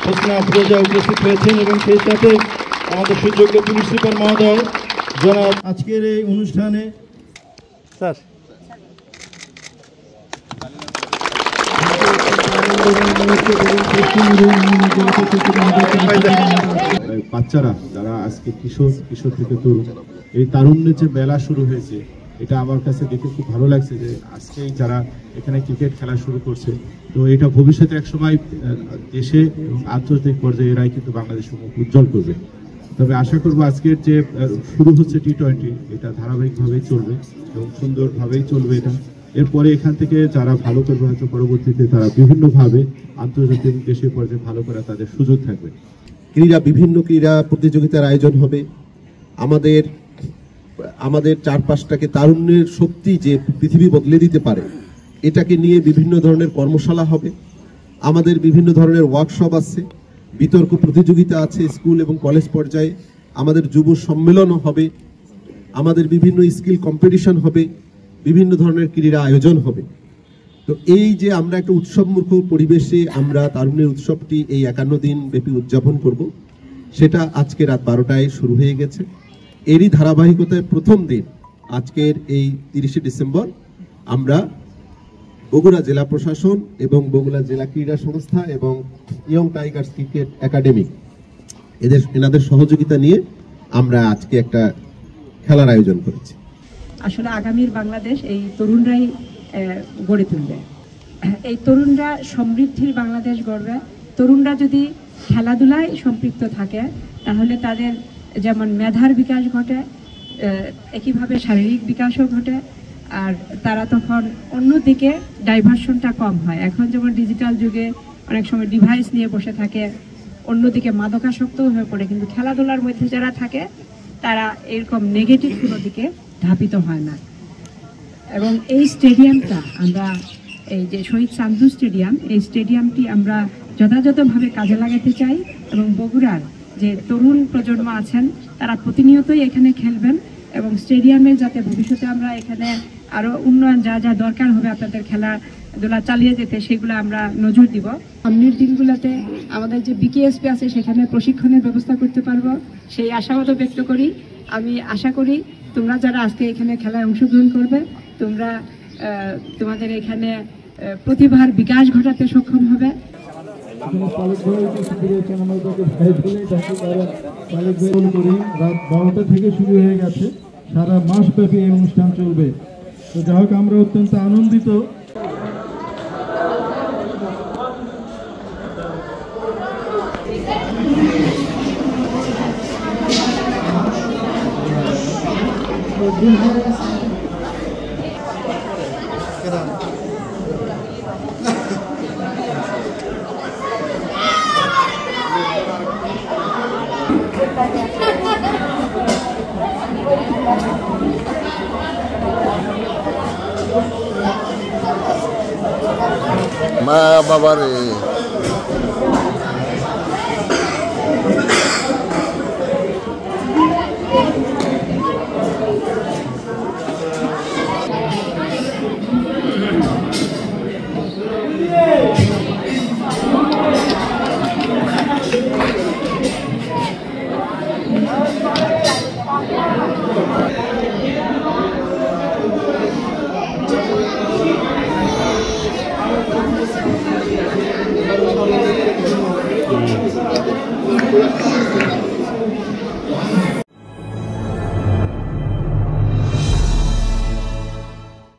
হোসনা আফরোজা উপস্থিত হয়েছেন এবং সেই সাথে আমাদের সুযোগ্য পুলিশ সুপার মহোদয় জনাব। আজকের এই অনুষ্ঠানে স্যার বাচ্চারা যারা আজকে কিশোর থেকে তরুণ, এই তারুণ্যের যে মেলা শুরু হয়েছে, এটা আমার কাছে দেখে খুব ভালো লাগছে যে আজকেই যারা এখানে ক্রিকেট খেলা শুরু করছে, তো এটা ভবিষ্যতে এক সময় দেশে এবং আন্তর্জাতিক পর্যায়ে এরাই কিন্তু বাংলাদেশের মুখ উজ্জ্বল করবে। তবে আশা করবো আজকের যে শুরু হচ্ছে T20, এটা ধারাবাহিকভাবেই চলবে এবং সুন্দরভাবেই চলবে এটা। এরপরে এখান থেকে যারা ভালো করবে হয়তো পরবর্তীতে তারা বিভিন্নভাবে আন্তর্জাতিক এবং দেশের পর্যায়ে ভালো করা তাদের সুযোগ থাকবে। বিভিন্ন ক্রীড়া প্রতিযোগিতার আয়োজন হবে। আমাদের চারপাশটাকে তারুণ্যের শক্তি যে পৃথিবী বদলে দিতে পারে, এটাকে নিয়ে বিভিন্ন ধরনের কর্মশালা হবে। আমাদের বিভিন্ন ধরনের ওয়ার্কশপ আছে, বিতর্ক প্রতিযোগিতা আছে স্কুল এবং কলেজ পর্যায়ে, আমাদের যুব সম্মেলনও হবে, আমাদের বিভিন্ন স্কিল কম্পিটিশন হবে, বিভিন্ন ধরনের ক্রীড়া আয়োজন হবে। তো এই যে আমরা একটা উৎসবমুখর পরিবেশে আমরা তারুণ্যের উৎসবটি এই 51 দিন ব্যাপী উদযাপন করব, সেটা আজকে রাত 12টায় শুরু হয়ে গেছে। এরই ধারাবাহিকতায় প্রথম দিন আজকের এই 30শে ডিসেম্বর আমরা বগুড়া জেলা প্রশাসন এবং বগুড়া জেলা ক্রীড়া সংস্থা এবং ইয়ং টাইগার্স ক্রিকেট একাডেমি এনাদের সহযোগিতা নিয়ে আমরা আজকে একটা খেলার আয়োজন করেছি। আসলে আগামীর বাংলাদেশ এই তরুণরাই গড়ে তুলবে। এই তরুণরা সমৃদ্ধির বাংলাদেশ গড়বে। তরুণরা যদি খেলাধুলায় সম্পৃক্ত থাকে তাহলে তাদের যেমন মেধার বিকাশ ঘটে, একইভাবে শারীরিক বিকাশও ঘটে, আর তারা তখন অন্যদিকে ডাইভার্সনটা কম হয়। এখন যেমন ডিজিটাল যুগে অনেক সময় ডিভাইস নিয়ে বসে থাকে, অন্যদিকে মাদকাসক্তও হয়ে পড়ে, কিন্তু খেলাধুলার মধ্যে যারা থাকে তারা এরকম নেগেটিভ কোনো দিকে ধাবিত হয় না। এবং এই স্টেডিয়ামটা আমরা, এই যে শহীদ সান্ধু স্টেডিয়াম, এই স্টেডিয়ামটি আমরা যথাযথভাবে কাজে লাগাতে চাই এবং বগুড়ার যে তরুণ প্রজন্ম আছেন তারা প্রতিনিয়তই এখানে খেলবেন এবং স্টেডিয়ামের যাতে ভবিষ্যতে আমরা এখানে আরও উন্নয়ন যা যা দরকার হবে আপনাদের খেলাধুলা চালিয়ে যেতে, সেগুলো আমরা নজর দিব। সামনের দিনগুলোতে আমাদের যে বিকেএসপি আছে সেখানে প্রশিক্ষণের ব্যবস্থা করতে পারবো, সেই আশাবাদও ব্যক্ত করি। আমি আশা করি তোমরা যারা আজকে এখানে খেলায় অংশগ্রহণ করবে, তোমরা তোমাদের এখানে প্রতিভার বিকাশ ঘটাতে সক্ষম হবে। রাত 12টা থেকে শুরু হয়ে গেছে, সারা মাস ব্যাপী এই অনুষ্ঠান চলবে। তো যাই হোক, আমরা অত্যন্ত আনন্দিত। মা বাবার